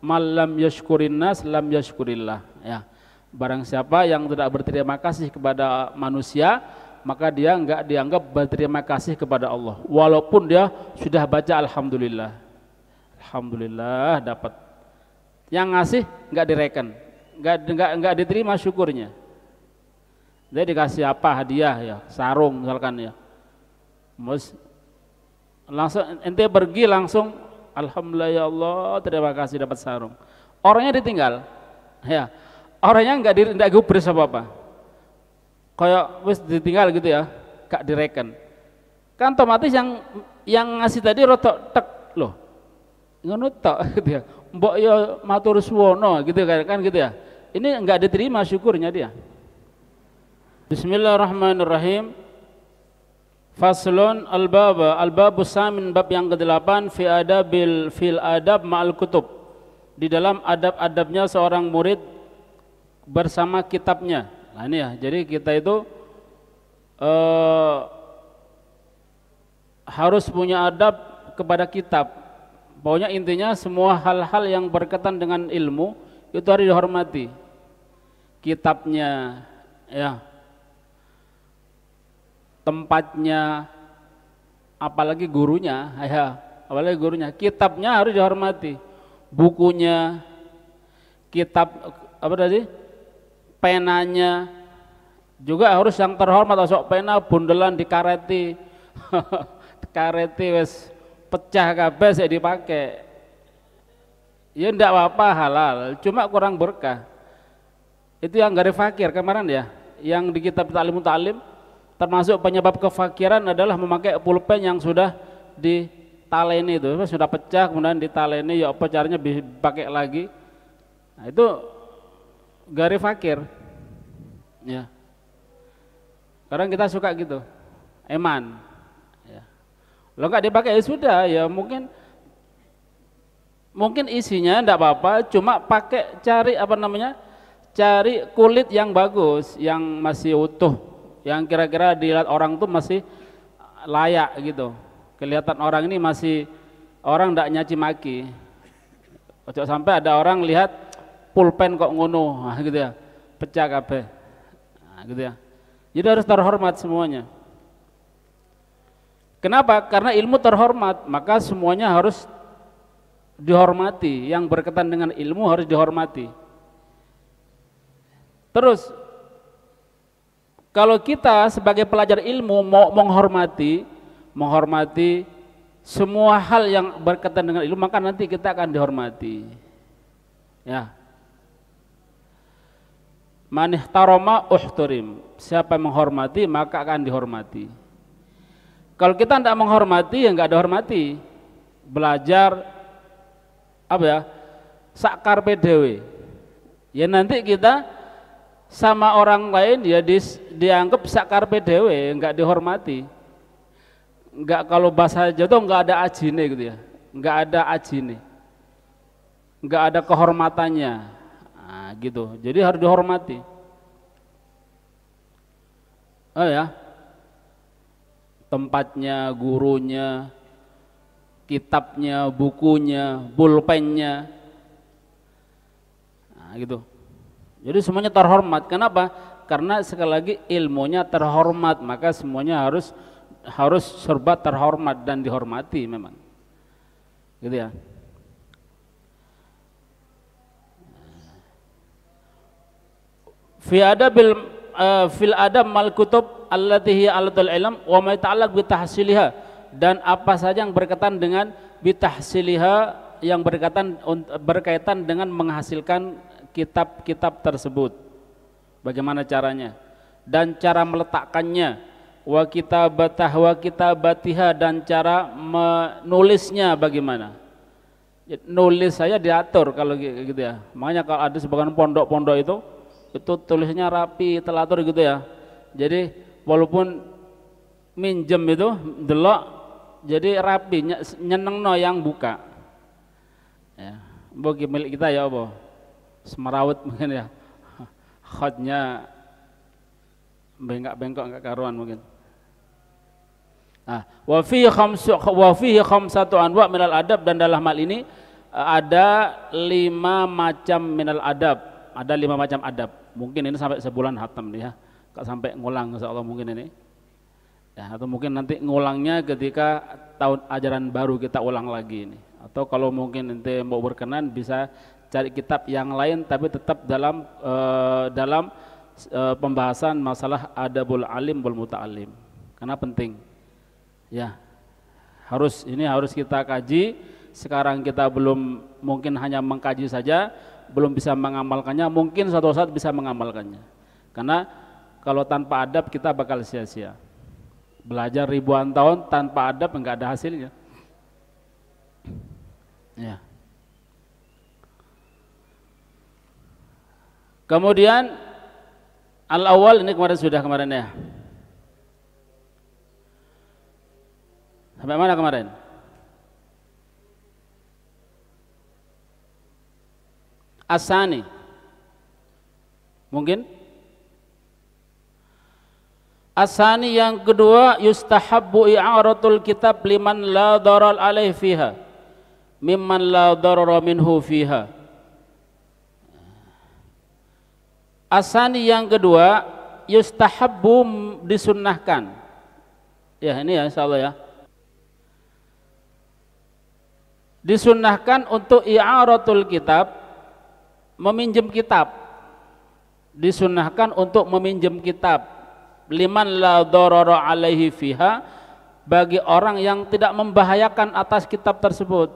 malam yashkurin nas lam yashkurillah, ya. Barang siapa yang tidak berterima kasih kepada manusia, maka dia enggak dianggap berterima kasih kepada Allah walaupun dia sudah baca alhamdulillah. Alhamdulillah dapat. Yang ngasih enggak direken, enggak diterima syukurnya. Dia dikasih apa hadiah ya, sarung misalkan ya. Langsung ente pergi langsung alhamdulillah ya Allah terima kasih dapat sarung. Orangnya ditinggal. Ya. Orangnya enggak gubris apa-apa. Kayak wis ditinggal gitu ya, gak direken. Kan otomatis yang ngasih tadi rotok tek loh. Ngono tok gitu ya. Mbok ya matur suwono gitu kan gitu ya. Ini enggak diterima syukurnya dia. Bismillahirrahmanirrahim. Faslun al-babus samin, bab yang ke-8 fil adab ma'al kutub. Di dalam adab-adabnya seorang murid bersama kitabnya. Nah ini ya, jadi kita itu harus punya adab kepada kitab. Pokoknya intinya semua hal-hal yang berkaitan dengan ilmu itu harus dihormati. Kitabnya, ya, tempatnya, apalagi gurunya, ya, apalagi gurunya. Kitabnya harus dihormati. Bukunya, kitab apa tadi? Penanya juga harus yang terhormat. Sok pena bundelan dikareti kareti wes pecah kabeh sik dipakai ya ndak apa-apa, halal, cuma kurang berkah. Itu yang gari fakir kemarin ya, yang di kitab Ta'lim termasuk penyebab kefakiran adalah memakai pulpen yang sudah ditaleni, itu sudah pecah kemudian ditaleni, ya apa caranya dipakai lagi. Nah itu gari fakir ya. Sekarang kita suka gitu, eman ya. Kalau nggak dipakai ya sudah ya, mungkin isinya enggak apa-apa, cuma pakai cari apa namanya, cari kulit yang bagus, yang masih utuh, yang kira-kira dilihat orang tuh masih layak gitu, kelihatan orang ini masih orang enggak nyaci maki. Ojo sampai ada orang lihat pulpen kok ngono, nah, gitu ya, pecah kabeh, nah, gitu ya. Jadi harus terhormat semuanya. Kenapa? Karena ilmu terhormat, maka semuanya harus dihormati. Yang berkaitan dengan ilmu harus dihormati. Terus, kalau kita sebagai pelajar ilmu mau menghormati semua hal yang berkaitan dengan ilmu, maka nanti kita akan dihormati. Ya. Man ihtarama uhturim. Siapa yang menghormati maka akan dihormati. Kalau kita tidak menghormati ya enggak dihormati. Belajar apa ya? Sak karpe dhewe. Ya nanti kita sama orang lain ya dianggap sak karpe dhewe, enggak dihormati. Enggak, kalau bahasa Jawa tuh enggak ada ajine gitu ya. Enggak ada ajine. Enggak ada kehormatannya. Nah, gitu. Jadi harus dihormati. Oh ya. Tempatnya, gurunya, kitabnya, bukunya, pulpennya. Nah, gitu. Jadi semuanya terhormat. Kenapa? Karena sekali lagi ilmunya terhormat, maka semuanya harus serba terhormat dan dihormati memang. Gitu ya. Fil adab mal kutub allati hiya alatul ilm wa ma ta'allaq bi tahsiliha, dan apa saja yang berkaitan dengan bitahsiliha, yang berkaitan dengan menghasilkan kitab-kitab tersebut. Bagaimana caranya dan cara meletakkannya, wa kitabatiha, dan cara menulisnya bagaimana. Nulis saya diatur kalau gitu ya. Makanya kalau ada sebagian pondok-pondok itu tulisnya rapi, telatur gitu ya. Jadi walaupun minjem itu delok jadi rapi, nyenengno yang buka. Ya, bagi milik kita ya apa? Semerawut mungkin ya. Khotnya bengkak-bengkok enggak karuan mungkin. Nah, wa fihi khamsatu anwa' minal adab, dan dalam hal ini ada 5 macam minal adab, ada 5 macam adab. Mungkin ini sampai sebulan hatam nih ya, kalau sampai ngulang insyaallah mungkin ini. Ya, atau mungkin nanti ngulangnya ketika tahun ajaran baru kita ulang lagi ini. Atau kalau mungkin nanti mau berkenan bisa cari kitab yang lain tapi tetap dalam pembahasan masalah adabul alim wal muta'alim. Karena penting. Ya. Ini harus kita kaji. Sekarang kita belum, mungkin hanya mengkaji saja, belum bisa mengamalkannya, mungkin suatu saat bisa mengamalkannya. Karena kalau tanpa adab kita bakal sia-sia. Belajar ribuan tahun tanpa adab enggak ada hasilnya. Ya. Kemudian al-awwal ini kemarin ya. Sampai mana kemarin? Asani. Mungkin? Asani yang kedua, yustahabbu i'aratul kitab liman la darar alaih fiha mimman la darara minhu fiha. Asani yang kedua, yustahabbu disunnahkan. Ya ini ya insyaallah ya. Disunnahkan untuk i'aratul kitab, meminjam kitab. Disunnahkan untuk meminjam kitab liman la darara alaihi fiha, bagi orang yang tidak membahayakan atas kitab tersebut.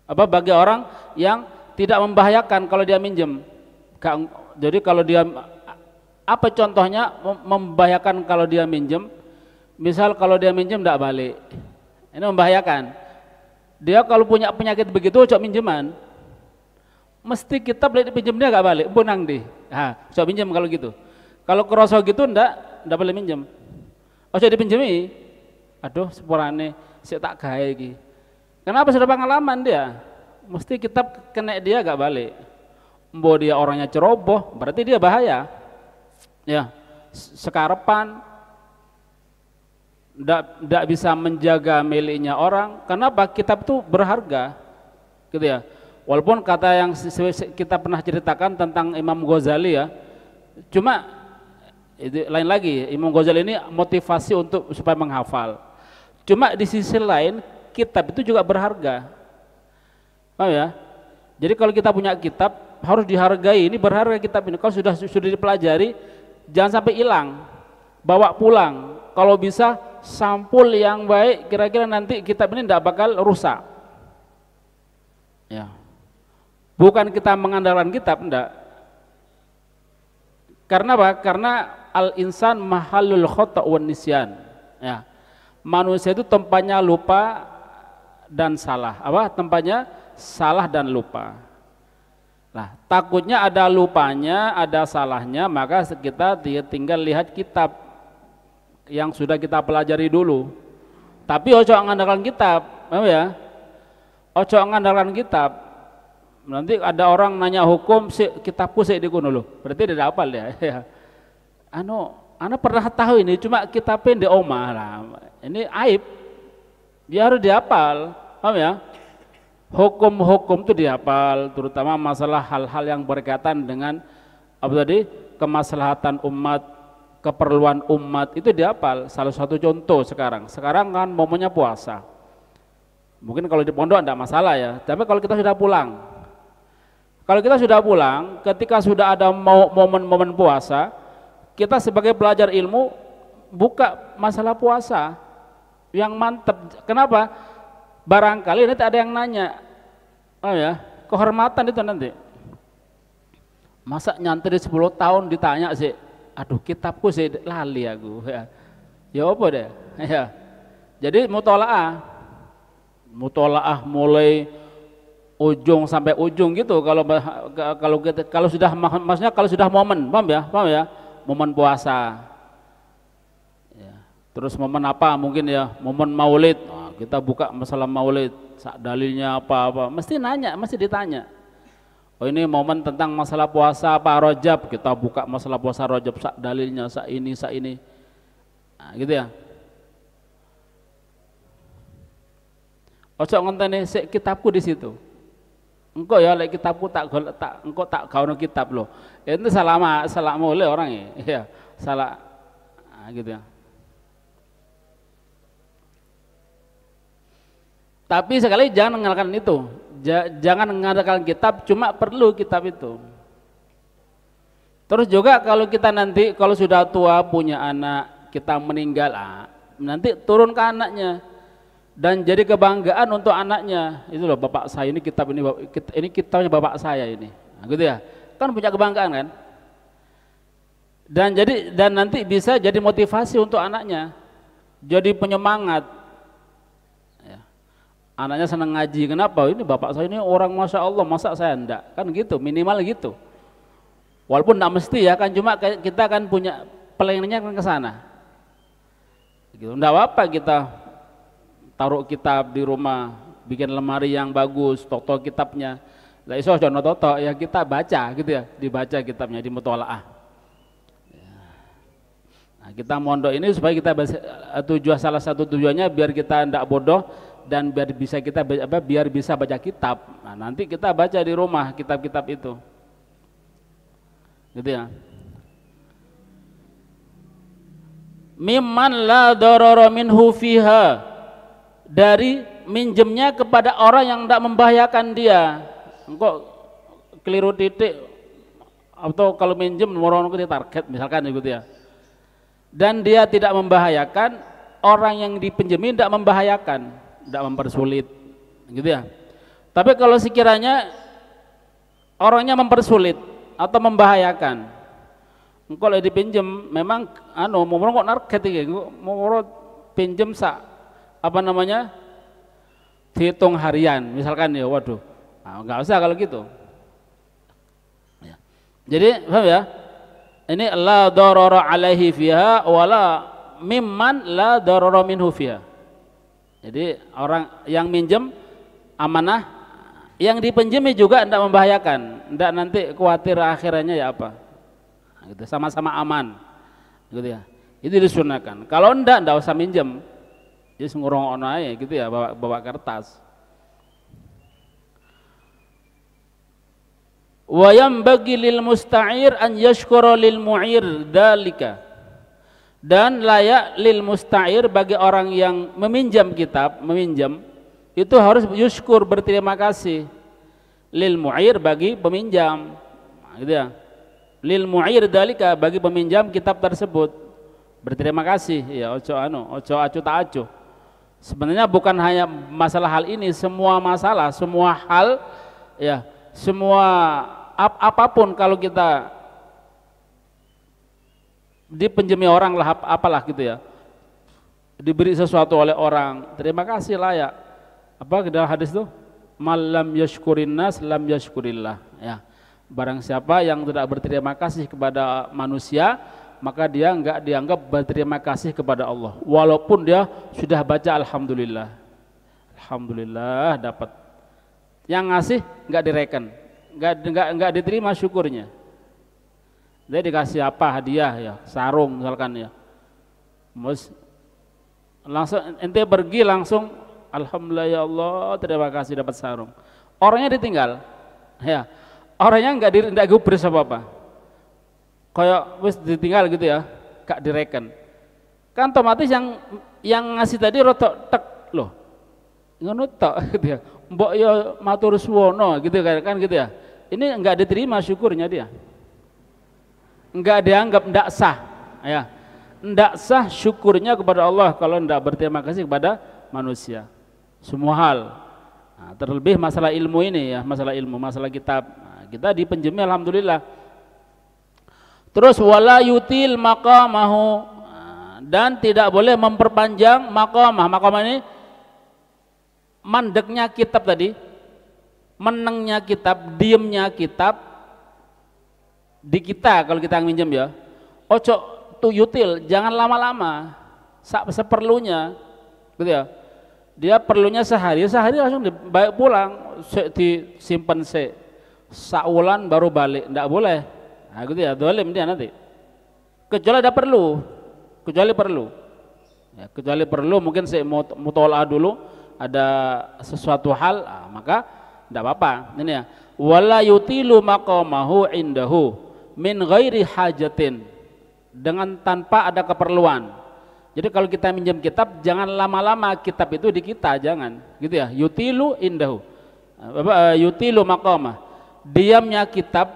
Bagi orang yang tidak membahayakan kalau dia minjem. Jadi kalau dia, apa contohnya membahayakan kalau dia minjem? Misal kalau dia minjem tidak balik, ini membahayakan. Dia kalau punya penyakit begitu cok minjeman, mesti kitab pinjam dia gak balik, benang deh. Cok minjem kalau gitu. Kalau kerosok gitu ndak boleh minjem. Ojo dipinjemi. Aduh, sepurane sik tak gawe iki. Kenapa sudah pengalaman dia? Mesti kitab kena dia gak balik. Mbok dia orangnya ceroboh, berarti dia bahaya. Ya, sekarepan ndak bisa menjaga miliknya orang. Kenapa? Kitab itu berharga. Gitu ya. Walaupun kata yang kita pernah ceritakan tentang Imam Ghazali ya. Cuma itu lain lagi, Imam Ghazali ini motivasi untuk supaya menghafal. Cuma di sisi lain kitab itu juga berharga. Paham ya? Jadi kalau kita punya kitab harus dihargai, ini berharga kitab ini. Kalau sudah dipelajari jangan sampai hilang. Bawa pulang. Kalau bisa sampul yang baik, kira-kira nanti kitab ini tidak bakal rusak. Ya. Bukan kita mengandalkan kitab, enggak. Karena apa? Karena al-insan mahalul khata' wan nisyan. Ya. Manusia itu tempatnya lupa dan salah. Tempatnya salah dan lupa. Nah, takutnya ada lupanya, ada salahnya, maka kita tinggal lihat kitab yang sudah kita pelajari dulu. Tapi ojo ngandalkan kitab, ya. Ojo ngandalkan kitab. Nanti ada orang nanya hukum, kitabku sik dikuno loh. Berarti tidak hafal ya. Ana pernah tahu ini, cuma kitabnya di omah lah. Ini aib. Dia harus dihafal, paham ya? Hukum-hukum itu dihafal, terutama masalah hal-hal yang berkaitan dengan kemaslahatan umat, keperluan umat itu dihafal. Salah satu contoh sekarang kan momennya puasa. Mungkin kalau di pondok tidak masalah ya, tapi kalau kita sudah pulang, ketika sudah ada momen-momen puasa, kita sebagai pelajar ilmu buka masalah puasa yang mantap. Kenapa? Barangkali nanti ada yang nanya, kehormatan itu nanti. Masa nyantri 10 tahun ditanya sih, aduh kitabku sih lali aku. Ya apa deh? Ya. Jadi mutolaah mulai ujung sampai ujung gitu. Kalau sudah maksudnya kalau sudah momen, paham ya? Momen puasa. Ya. Terus momen apa? Mungkin ya momen Maulid. Kita buka masalah maulid, dalilnya apa, mesti ditanya. Oh ini momen tentang masalah puasa apa Rajab, kita buka masalah puasa Rajab, dalilnya ini. Nah, gitu ya. Ojo ngenteni sik kitabku di situ. Engkau ya lek kitabku engkau tak gaono kitab loh. Itu salah mulai orang ya. Iya, salah gitu ya. Tapi sekali jangan mengandalkan itu. Jangan mengandalkan kitab, cuma perlu kitab itu. Terus juga kalau kita nanti kalau sudah tua punya anak, kita meninggal, nanti turun ke anaknya. Dan jadi kebanggaan untuk anaknya. Itu loh bapak saya ini kitab ini kitabnya bapak saya ini. Nah, gitu ya. Kan punya kebanggaan kan? Dan nanti bisa jadi motivasi untuk anaknya. Jadi penyemangat. Ya. Anaknya senang ngaji. Kenapa? Ini bapak saya ini orang masya Allah, masa saya enggak? Kan gitu, minimal gitu. Walaupun enggak mesti ya kan, cuma kita kan punya planningnya kan ke sana. Gitu. Enggak apa-apa kita taruh kitab di rumah, bikin lemari yang bagus, tok kitabnya. Lah iso aja noto ya kita baca gitu ya, dibaca kitabnya di mutolaah. Nah, kita mondok ini supaya kita salah satu tujuannya biar kita ndak bodoh dan biar bisa baca kitab. Nah, nanti kita baca di rumah kitab-kitab itu. Gitu ya. Mimman la darara minhu fiha, dari minjemnya kepada orang yang tidak membahayakan dia. Engkau keliru titik atau kalau minjem orang itu target misalkan gitu ya. Dan dia tidak membahayakan, orang yang dipinjemin tidak membahayakan, tidak mempersulit gitu ya. Tapi kalau sekiranya orangnya mempersulit atau membahayakan, engkau lagi dipinjem memang mau kok target iki, mau pinjem dihitung harian misalkan ya, waduh, nggak usah kalau gitu ya. Jadi paham ya, ini la darara alaihi fiha wala mimman la darara minhu fiha. Jadi orang yang minjem amanah, yang dipinjemi juga tidak membahayakan, tidak nanti khawatir akhirannya ya apa gitu, sama-sama aman gitu ya. Itu disunahkan. Kalau tidak usah minjem. Jadi ngurung ono aja gitu ya, bawa kertas. Wa yambagi lil musta'ir an yashkura lil mu'ir dalika. Dan layak lil musta'ir bagi orang yang meminjam kitab, itu harus yushkur, berterima kasih. Lil mu'ir bagi peminjam. Gitu ya. Lil mu'ir dalika bagi peminjam kitab tersebut. Berterima kasih ya, ojo acu tak acu. Sebenarnya bukan hanya masalah hal ini, semua masalah, semua hal ya, semua apapun kalau kita dipinjami orang lah, apalah gitu ya, diberi sesuatu oleh orang, terima kasih layak. Apa dalam hadis itu? Malam yashkurin nas lam yashkurillah ya. Barang siapa yang tidak berterima kasih kepada manusia, maka dia enggak dianggap berterima kasih kepada Allah, walaupun dia sudah baca alhamdulillah dapat, yang ngasih enggak direken, enggak diterima syukurnya. Dia dikasih apa, hadiah ya, sarung misalkan ya, langsung ente pergi langsung alhamdulillah ya Allah terima kasih dapat sarung, orangnya ditinggal ya, orangnya enggak gubris apa kayak wis ditinggal gitu ya, gak direken. Kan otomatis yang ngasih tadi rotok tek loh. Ngono tok gitu ya. Mbok ya matur suwono gitu kan gitu ya. Ini enggak diterima syukurnya dia. Enggak dianggap enggak sah ya. Enggak sah syukurnya kepada Allah kalau enggak berterima kasih kepada manusia. Semua hal. Nah, terlebih masalah ilmu ini ya, masalah ilmu, masalah kitab. Nah, kita dipinjami alhamdulillah. Terus wala yutil maqamahu, dan tidak boleh memperpanjang maqamah. Maqamah ini mandeknya kitab tadi, menengnya kitab, diemnya kitab di kita kalau kita minjem ya. Ojo tu yutil, jangan lama-lama, seperlunya gitu ya. Dia perlunya sehari langsung dibawa pulang, disimpan saulan baru balik, enggak boleh. Nah, gitu ya, dolim dia nanti. Kecuali ada perlu, kecuali perlu. Ya, kecuali perlu mungkin saya mutolaah dulu, ada sesuatu hal, maka tidak apa-apa. Ini ya, wala yutilu maqamahu indahu min ghairi hajatin, dengan tanpa ada keperluan. Jadi kalau kita minjem kitab, jangan lama-lama kitab itu di kita, jangan gitu ya. Yutilu indahu, yutilu maqamah, diamnya kitab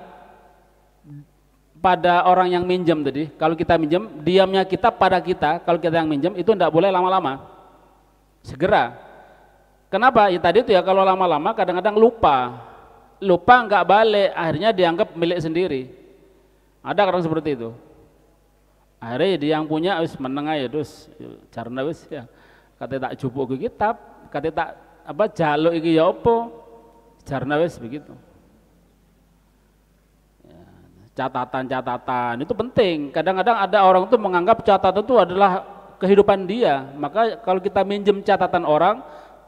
pada orang yang minjem tadi. Kalau kita minjem, diamnya kitab pada kita, kalau kita yang minjem, itu tidak boleh lama-lama, segera. Kenapa? Ya tadi itu ya, kalau lama-lama kadang-kadang lupa nggak balik, akhirnya dianggap milik sendiri. Ada orang seperti itu. Akhirnya dia yang punya wis meneng aja terus caranya wis ya kate tak jupuk ke kitab, kate tak apa jaluk iki ya apa, caranya wis begitu. Ya, catatan itu penting. Kadang-kadang ada orang tuh menganggap catatan itu adalah kehidupan dia. Maka kalau kita minjem catatan orang,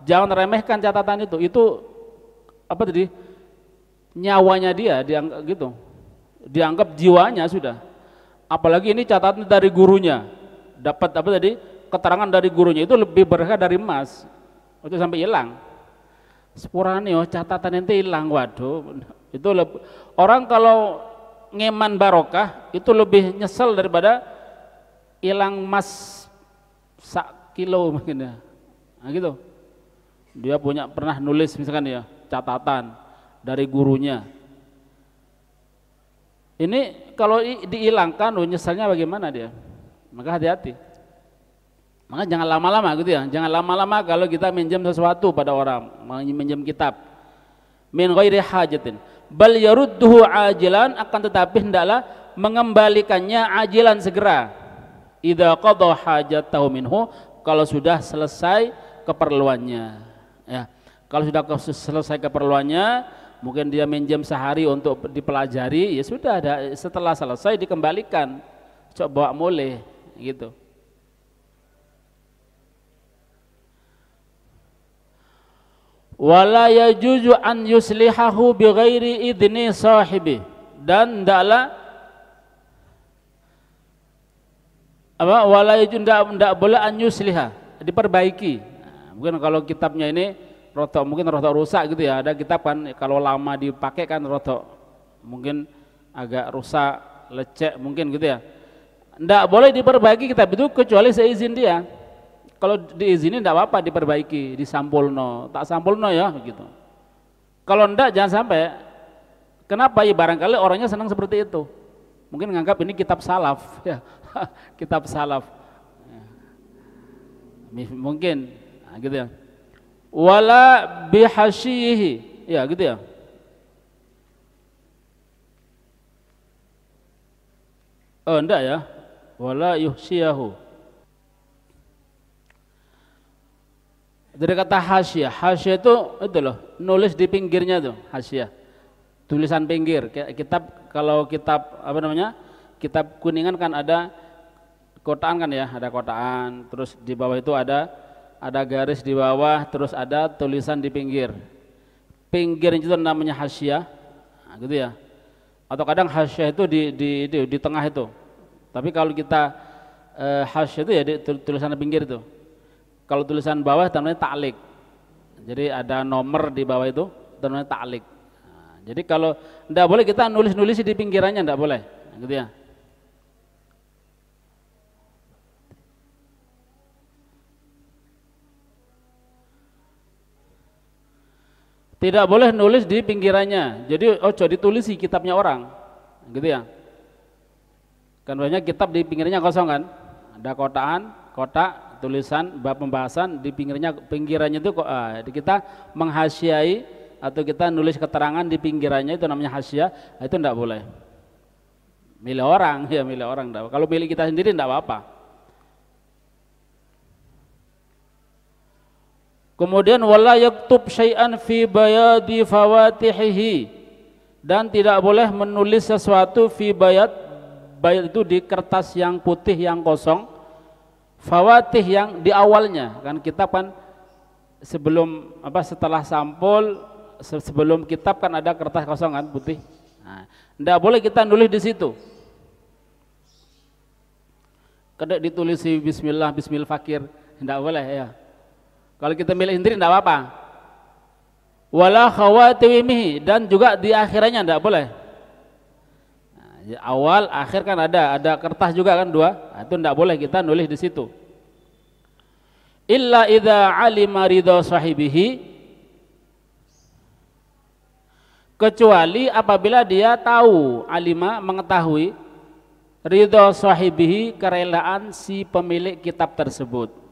jangan remehkan catatan itu. Itu apa tadi? Nyawanya dia dianggap gitu. Dianggap jiwanya sudah. Apalagi ini catatan dari gurunya, dapat apa tadi, keterangan dari gurunya, itu lebih berharga dari emas. Itu sampai hilang. Sepurane oh catatan ente hilang, waduh. Itu orang kalau ngeman barokah itu lebih nyesel daripada hilang emas sak kilo mungkin ya. Nah gitu. Dia pernah nulis misalkan ya catatan dari gurunya. Ini kalau dihilangkan, nyesalnya bagaimana dia? Maka hati-hati. Maka jangan lama-lama gitu ya. Jangan lama-lama kalau kita minjem sesuatu pada orang, minjem kitab. Min ghairi hajatin. Bal yarudduhu ajilan, akan tetapi hendaklah mengembalikannya ajilan segera. Idza qada hajatahu minhu, kalau sudah selesai keperluannya. Ya. Kalau sudah selesai keperluannya, mungkin dia minjem sehari untuk dipelajari, ya sudah, setelah selesai dikembalikan, coba bawa mulai gitu. Wala yajuzu an yuslihahu bighairi idni sahibi, dan ndaklah apa, wala yajuzu, ndak boleh an yusliha, diperbaiki. Nah, mungkin kalau kitabnya ini mungkin rotok rusak gitu ya, ada kitab kan kalau lama dipakai kan rotok mungkin agak rusak, lecek mungkin gitu ya, ndak boleh diperbaiki kitab itu kecuali seizin dia. Kalau diizini ndak apa-apa diperbaiki, disampulno, tak sampulno ya begitu. Kalau ndak jangan sampai. Kenapa? Ya barangkali orangnya senang seperti itu, mungkin nganggap ini kitab salaf ya. Kitab salaf ya. Mungkin nah, gitu ya. Wala bihasyihi, ya gitu ya. Oh enggak ya, wala yuhsyiyahu. Dari kata hasyah, hasyah itu loh, nulis di pinggirnya tuh hasyah, tulisan pinggir. Kitab, kalau kitab apa namanya, kitab kuningan kan ada kotaan kan ya, ada kotaan, terus di bawah itu ada garis di bawah, terus ada tulisan di pinggir. Pinggir itu namanya hasyah, nah, gitu ya. Atau kadang hasyah itu di tengah itu. Tapi kalau kita hasyah itu ya di tulisan di pinggir itu. Kalau tulisan bawah namanya ta'liq. Jadi ada nomor di bawah itu namanya ta'liq. Nah, jadi kalau tidak boleh kita nulis di pinggirannya, tidak boleh, nah, gitu ya. Tidak boleh nulis di pinggirannya. Jadi ojo ditulisi kitabnya orang, gitu ya. Kan banyak kitab di pinggirnya kosong kan. Ada kotak, tulisan, bab pembahasan di pinggirannya itu kita menghasyiai atau kita nulis keterangan di pinggirannya, itu namanya hasyiah. Itu tidak boleh. Milik orang ya, milik orang. Kalau milik kita sendiri tidak apa-apa. Kemudian wala yaktub syai'an fi bayadi fawatihihi, dan tidak boleh menulis sesuatu fi bayad itu di kertas yang putih yang kosong, fawatih yang di awalnya. Kan kitab kan sebelum setelah sampul, sebelum kitab kan ada kertas kosong kan putih. Nah, tidak boleh kita nulis di situ. Kada ditulis bismillah bismil fakir, tidak boleh ya. Kalau kita milih sendiri tidak apa-apa. Wala khawatimihi, dan juga di akhirannya tidak boleh. Nah, awal akhir kan ada kertas juga kan dua. Nah, itu tidak boleh kita nulis di situ. Illa idza alima ridha sahibihi, kecuali apabila dia tahu, alima mengetahui, ridha sahibihi kerelaan si pemilik kitab tersebut.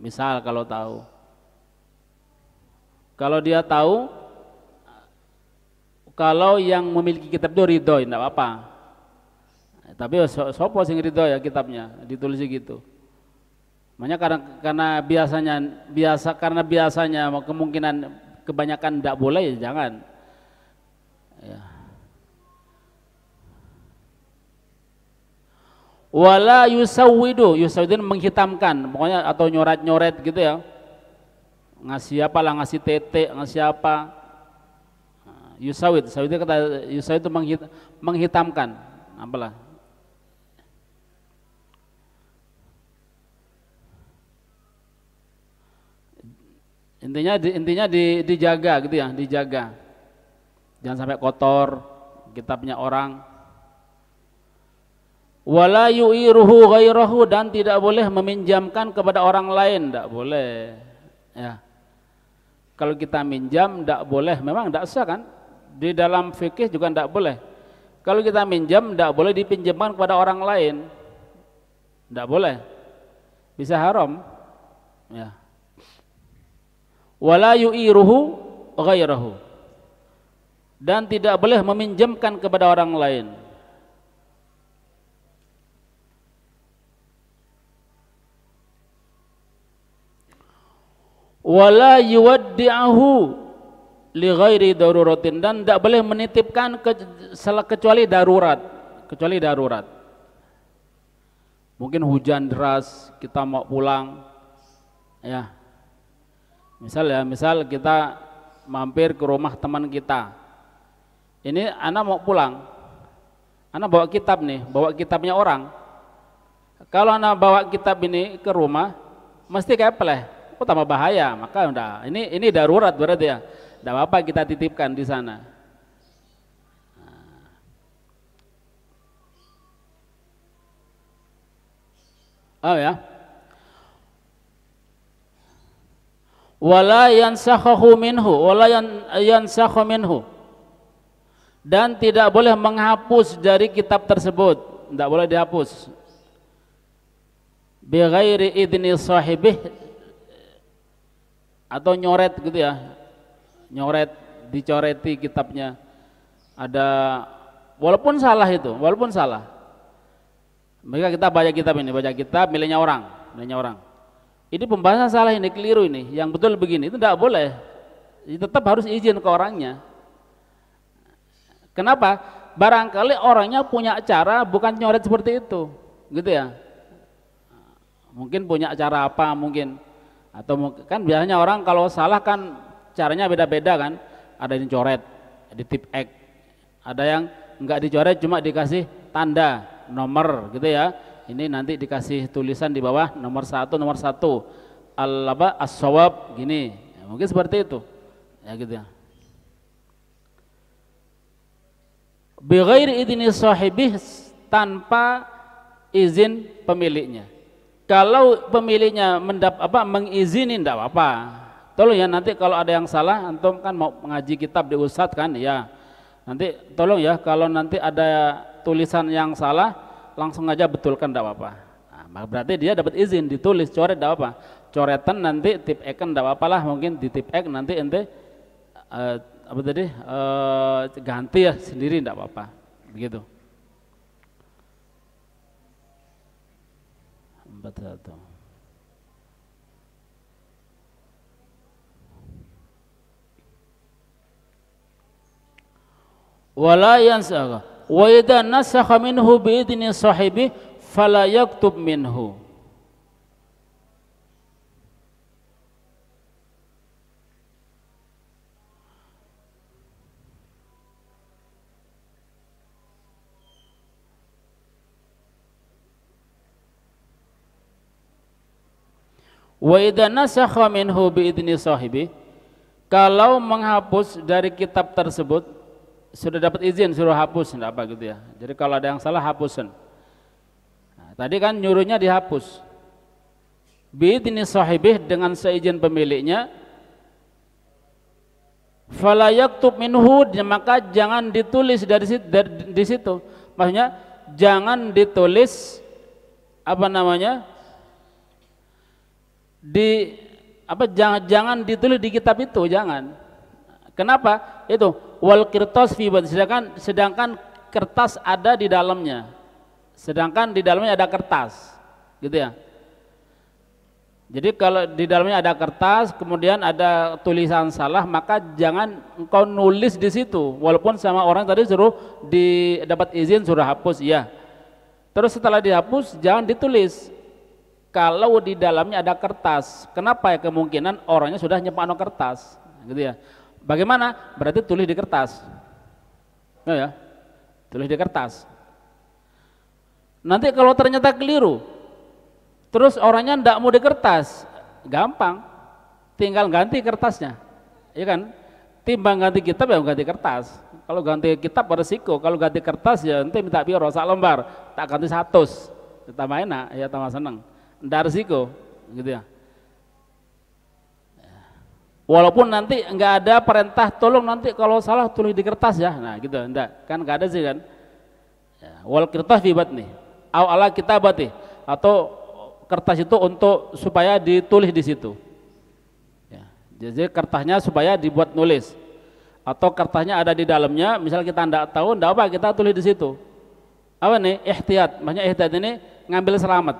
Misal kalau dia tahu kalau yang memiliki kitab itu ridho, tidak apa-apa. Tapi sopo sing ridho ya kitabnya ditulis gitu. Makanya karena biasanya kemungkinan kebanyakan tidak boleh, ya jangan. Ya. Wala yusawwidu menghitamkan, pokoknya atau nyoret-nyoret gitu ya. Ngasih apa lah, ngasih tete, ngasih apa. Yusawid kata yusawid itu menghitamkan, apalah. Intinya dijaga gitu ya, dijaga. Jangan sampai kotor kitabnya orang. Wala yu'iruhu ghairahu, dan tidak boleh meminjamkan kepada orang lain, tidak boleh. Ya. Kalau kita minjam tidak boleh, memang tidak sah kan? Di dalam fikih juga tidak boleh. Kalau kita minjam tidak boleh dipinjamkan kepada orang lain. Tidak boleh. Bisa haram. Ya. Wala yu'iruhu ghairahu, dan tidak boleh meminjamkan kepada orang lain. Wala yuwaddi'ahu li ghairi daruratin, dan tidak boleh menitipkan kecuali darurat. Mungkin hujan deras, kita mau pulang, ya. Misal kita mampir ke rumah teman kita. Ini anak mau pulang, anak bawa kitab nih, bawa kitabnya orang. Kalau anak bawa kitab ini ke rumah, mesti kepeleh, tambah bahaya. Maka udah, ini darurat berarti ya. Tidak apa-apa kita titipkan di sana. Oh ya. Wala yansakhu minhu, dan tidak boleh menghapus dari kitab tersebut, tidak boleh dihapus. Bi ghairi idni sahibih, atau nyoret gitu ya, dicoreti kitabnya. Ada, walaupun salah. Mereka kita baca kitab miliknya orang. Ini pembahasan salah, ini keliru, ini yang betul begini, itu tidak boleh. Tetap harus izin ke orangnya. Kenapa? Barangkali orangnya punya cara bukan nyoret seperti itu, gitu ya. Mungkin punya cara apa mungkin, atau kan biasanya orang kalau salah kan caranya beda-beda kan. Ada yang coret, di tip X, ada yang enggak dicoret cuma dikasih tanda nomor gitu ya. Ini nanti dikasih tulisan di bawah nomor 1 as-shawab gini ya, mungkin seperti itu ya gitu ya. Bi ghairi idni sahibih, tanpa izin pemiliknya. Kalau pemiliknya mengizini tidak apa-apa. Tolong ya, nanti kalau ada yang salah, antum kan mau mengaji kitab di ustadz kan ya, nanti tolong ya kalau nanti ada tulisan yang salah langsung aja betulkan, tidak apa-apa. Nah, berarti dia dapat izin ditulis, coret tidak apa, coretan nanti tip eken tidak apa-apa lah, mungkin di tip ek nanti ente ganti ya sendiri, tidak apa-apa, begitu. Betul. Wala yansakha, wa idza nasakha minhu bi idni sahibi fala yaktub minhu. Wa idza nasakha minhu bi idzni sahibi, kalau menghapus dari kitab tersebut sudah dapat izin suruh hapus, enggak apa gitu ya. Jadi kalau ada yang salah hapusin. Nah, tadi kan nyuruhnya dihapus. Bi idzni sahibih, dengan seizin pemiliknya. Fala yaktub minhu, maka jangan ditulis di situ. Maksudnya jangan ditulis apa namanya? Jangan ditulis di kitab itu, jangan. Kenapa? Itu wal qirtas fi, sedangkan kertas ada di dalamnya. Sedangkan di dalamnya ada kertas. Gitu ya. Jadi kalau di dalamnya ada kertas, kemudian ada tulisan salah, maka jangan engkau nulis di situ. Walaupun sama orang tadi suruh dapat izin suruh hapus, ya. Terus setelah dihapus jangan ditulis. Kalau di dalamnya ada kertas, kenapa ya? Kemungkinan orangnya sudah nyepakno kertas, gitu ya. Bagaimana? Berarti tulis di kertas. Oh ya, tulis di kertas. Nanti kalau ternyata keliru, terus orangnya ndak mau di kertas, gampang, tinggal ganti kertasnya, ya kan? Timbang ganti kitab ya ganti kertas. Kalau ganti kitab beresiko, kalau ganti kertas ya nanti minta piro sak lembar, tak ganti 100, tambah enak, ya tambah seneng. Ndak resiko, gitu ya. Walaupun nanti enggak ada perintah tolong nanti kalau salah tulis di kertas ya, nah gitu, enggak, kan enggak ada sih kan. Ya, wal kertas fi batni, au ala kitabati, atau kertas itu untuk supaya ditulis di situ. Ya, jadi kertasnya supaya dibuat nulis, atau kertasnya ada di dalamnya, misal kita enggak tahu, enggak apa kita tulis di situ. Apa nih? Ihtiyat, maksudnya ihtiyat ini ngambil selamat.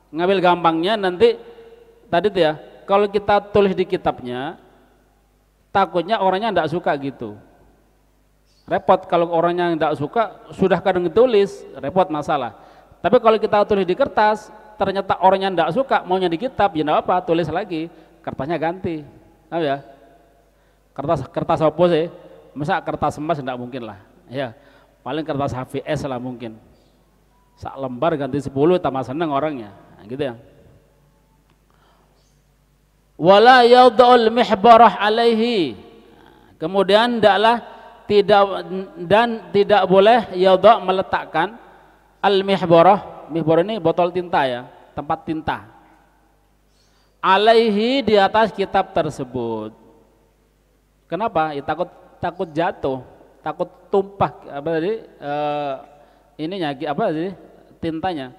Ngambil gampangnya nanti tadi tuh ya, kalau kita tulis di kitabnya takutnya orangnya enggak suka gitu, repot. Kalau orangnya enggak suka sudah kadang ditulis, repot masalah. Tapi kalau kita tulis di kertas ternyata orangnya enggak suka, maunya di kitab, ya enggak apa, tulis lagi, kertasnya ganti. Tahu ya, kertas apa sih, masa kertas emas enggak mungkin lah ya, paling kertas HVS lah mungkin, sak lembar ganti 10 tambah seneng orangnya. Nah, gitu ya. Wala yadul mihbarah alaihi, kemudian tidak boleh yadha, meletakkan al mihbarah. Mihbarah ini botol tinta ya, tempat tinta. Alaihi, di atas kitab tersebut. Kenapa? Ya, takut jatuh, takut tumpah apa tadi ininya apa tadi tintanya.